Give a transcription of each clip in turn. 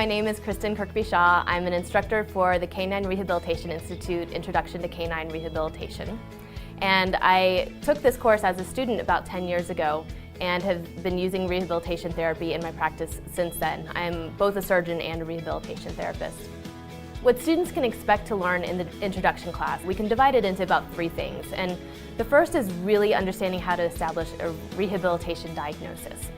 my name is Kristen Kirkby-Shaw. I'm an instructor for the Canine Rehabilitation Institute, Introduction to Canine Rehabilitation. And I took this course as a student about 10 years ago and have been using rehabilitation therapy in my practice since then. I'm both a surgeon and a rehabilitation therapist. What students can expect to learn in the introduction class, we can divide it into about 3 things. And the first is really understanding how to establish a rehabilitation diagnosis.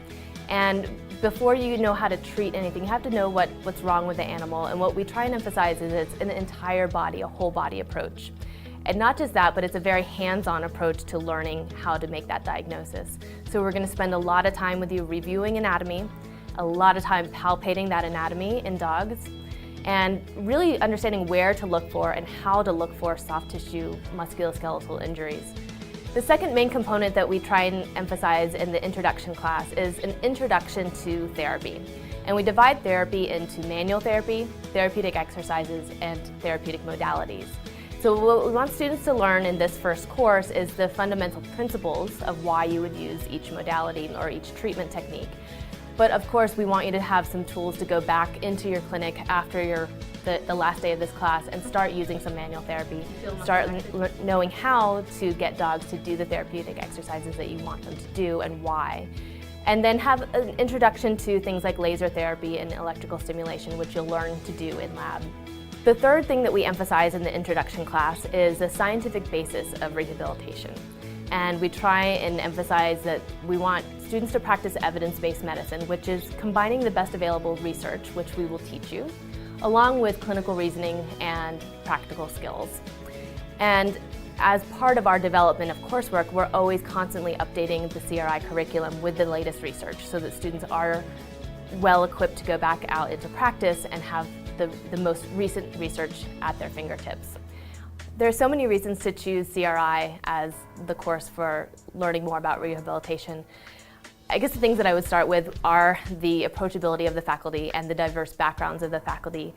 And before you know how to treat anything, you have to know what's wrong with the animal. And what we try and emphasize is it's an entire body, a whole body approach. And not just that, but it's a very hands-on approach to learning how to make that diagnosis. So we're going to spend a lot of time with you reviewing anatomy, a lot of time palpating that anatomy in dogs, and really understanding where to look for and how to look for soft tissue musculoskeletal injuries. The second main component that we try and emphasize in the introduction class is an introduction to therapy. And we divide therapy into manual therapy, therapeutic exercises, and therapeutic modalities. So what we want students to learn in this first course is the fundamental principles of why you would use each modality or each treatment technique. But of course, we want you to have some tools to go back into your clinic after the last day of this class and start using some manual therapy. Start knowing how to get dogs to do the therapeutic exercises that you want them to do and why. And then have an introduction to things like laser therapy and electrical stimulation, which you'll learn to do in lab. The third thing that we emphasize in the introduction class is the scientific basis of rehabilitation. And we try and emphasize that we want students to practice evidence-based medicine, which is combining the best available research, which we will teach you, along with clinical reasoning and practical skills. And as part of our development of coursework, we're always constantly updating the CRI curriculum with the latest research so that students are well equipped to go back out into practice and have the most recent research at their fingertips. There are so many reasons to choose CRI as the course for learning more about rehabilitation. I guess the things that I would start with are the approachability of the faculty and the diverse backgrounds of the faculty,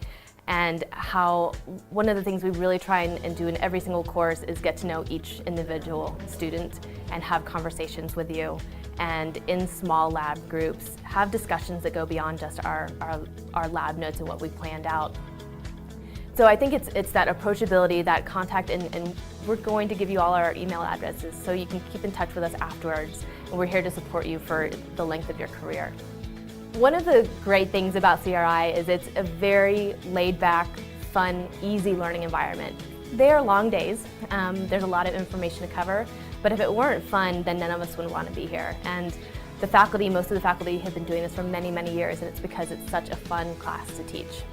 and how one of the things we really try and do in every single course is get to know each individual student and have conversations with you, and in small lab groups have discussions that go beyond just our lab notes and what we planned out. So I think it's that approachability, that contact, and we're going to give you all our email addresses so you can keep in touch with us afterwards, and we're here to support you for the length of your career. One of the great things about CRI is it's a very laid-back, fun, easy learning environment. They are long days, there's a lot of information to cover, but if it weren't fun, then none of us would want to be here. And the faculty, most of the faculty have been doing this for many, many years, and it's because it's such a fun class to teach.